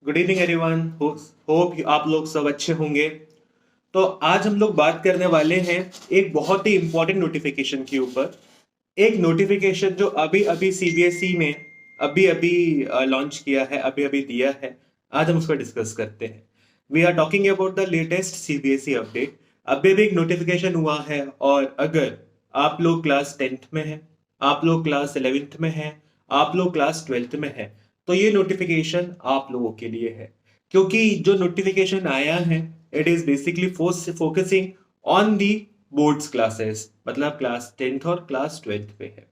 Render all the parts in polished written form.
Good evening everyone. Hope आप लोग सब अच्छे होंगे। तो आज हम लोग बात करने वाले हैं एक बहुत ही इंपॉर्टेंट नोटिफिकेशन के ऊपर। एक नोटिफिकेशन जो अभी अभी सीबीएसई ने अभी अभी लॉन्च किया है, अभी अभी दिया है। आज हम उसको डिस्कस करते हैं। We are talking about the latest CBSE update. अभी अभी एक नोटिफिकेशन हुआ है, और अगर आप लोग क्लास 10th में हैं, आप लोग क्लास 11th में हैं, आप लोग क्लास 12th में हैं, तो ये नोटिफिकेशन आप लोगों के लिए है। क्योंकि जो नोटिफिकेशन आया है, it is basically focusing on the boards classes, मतलब क्लास 10th और क्लास 12th पे है।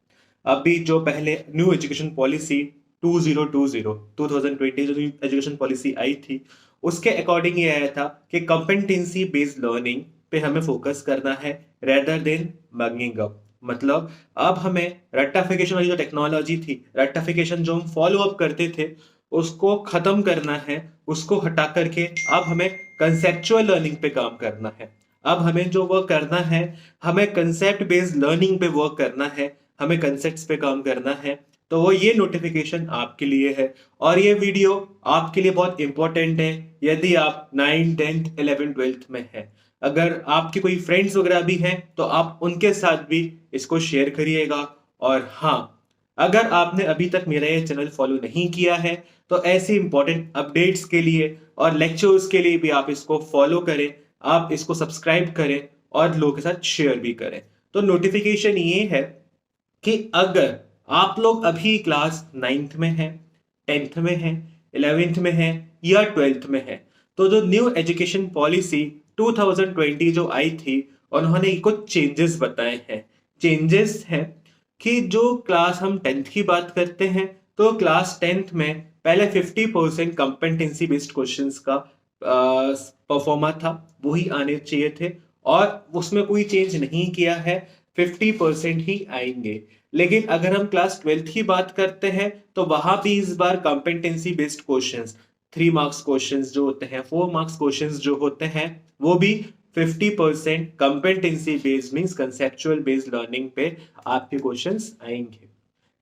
अभी जो पहले न्यू एजुकेशन पॉलिसी 2020 जो एजुकेशन पॉलिसी आई थी, उसके अकॉर्डिंग ये आया था कि कॉम्पिटेंसी बेस्ड लर्निंग पे हमें फोकस करना है रेदर देन बगिंग अप। मतलब अब हमें रट्टाफिकेशन वाली जो टेक्नोलॉजी थी, रट्टाफिकेशन जो हम फॉलो अप करते थे, उसको खत्म करना है। उसको हटा करके अब हमें कंसेप्चुअल लर्निंग पे काम करना है। अब हमें जो वर्क करना है, हमें कंसेप्ट बेस्ड लर्निंग पे वर्क करना है, हमें कंसेप्ट्स पे काम करना है। तो वो ये नोटिफिकेशन आपके लिए है, और ये वीडियो आपके लिए बहुत इंपॉर्टेंट है यदि आप 9 10th 11 12th में हैं। अगर आपके कोई फ्रेंड्स वगैरह भी हैं तो आप उनके साथ भी इसको शेयर करिएगा। और हाँ, अगर आपने अभी तक मेरा ये चैनल फॉलो नहीं किया है तो ऐसे इंपॉर्टेंट अपडेट्स के लिए और लेक्चर्स के लिए भी आप इसको फॉलो करें, आप इसको सब्सक्राइब करें और लोगों के साथ शेयर भी करें। तो नोटिफिकेशन ये है कि अगर आप लोग अभी क्लास 9th में हैं, 10th में हैं, 11th में हैं या 12th में हैं, तो जो न्यू एजुकेशन पॉलिसी 2020 जो आई थी, उन्होंने कुछ चेंजेस बताए हैं। चेंजेस हैं कि जो क्लास हम 10th की बात करते हैं, तो क्लास 10th में पहले 50% कंपेटेंसी बेस्ड क्वेश्चंस का परफॉर्मा था, वही आने चाहिए थे, और उसमें कोई चेंज नहीं किया है। 50% ही आएंगे। लेकिन अगर हम क्लास 12th की बात करते हैं तो वहां भी इस बार competency based questions, 3 marks questions जो होते हैं, 4 मार्क्स क्वेश्चंस जो होते हैं, वो भी 50% competency based means conceptual based learning पे आपके क्वेश्चंस आएंगे।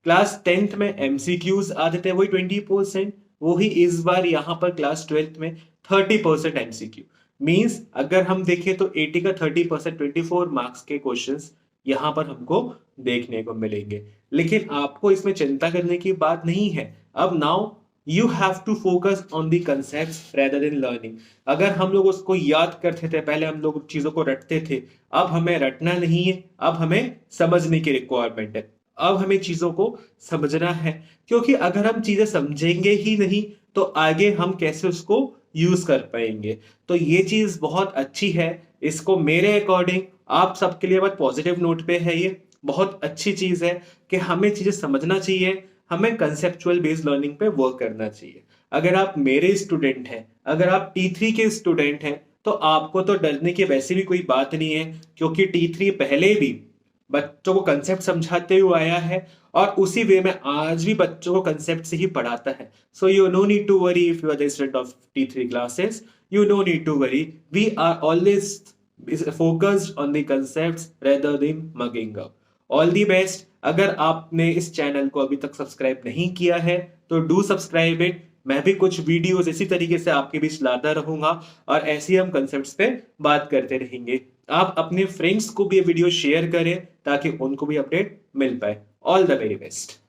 क्लास 10th में एमसीक्यूज आते थे, वही 20%, वही इस बार यहाँ पर क्लास 12th में 30% एमसीक्यू। मींस अगर हम देखें तो 80 का 30%, 24 मार्क्स के क्वेश्चंस यहाँ पर हमको देखने को मिलेंगे। लेकिन आपको इसमें चिंता करने की बात नहीं है। अब now you have to focus on the concept rather than learning. अगर हम लोग उसको याद करते थे, पहले हम लोग चीजों को रटते थे, अब हमें रटना नहीं है, अब हमें समझने की रिक्वायरमेंट है। अब हमें चीजों को समझना है, क्योंकि अगर हम चीजें समझेंगे ही नहीं तो आगे हम कैसे उसको यूज कर पाएंगे। तो ये चीज बहुत अच्छी है। इसको मेरे अकॉर्डिंग आप सबके लिए बहुत पॉजिटिव नोट पे है। ये बहुत अच्छी चीज है कि हमें चीजें समझना चाहिए, हमें कंसेप्चुअल बेस्ड लर्निंग पे वर्क करना चाहिए। अगर आप मेरे स्टूडेंट हैं, अगर आप T3 के स्टूडेंट हैं, तो आपको तो डरने की वैसे भी कोई बात नहीं है, क्योंकि T3 पहले भी बच्चों को कंसेप्ट समझाते हुए आया है, और उसी वे में आज भी बच्चों को कंसेप्ट से ही पढ़ाता है। So you no need to worry if you are the student of T3 classes. You no need to worry, we are always focused on the concepts rather than mugging up. All the best. अगर आपने इस channel को अभी तक subscribe नहीं किया है तो डू सब्सक्राइब इट। मैं भी कुछ वीडियोस इसी तरीके से आपके बीच लाता रहूंगा, और ऐसे ही हम कंसेप्ट्स पे बात करते रहेंगे। आप अपने फ्रेंड्स को भी ये वीडियो शेयर करें ताकि उनको भी अपडेट मिल पाए। All the very best.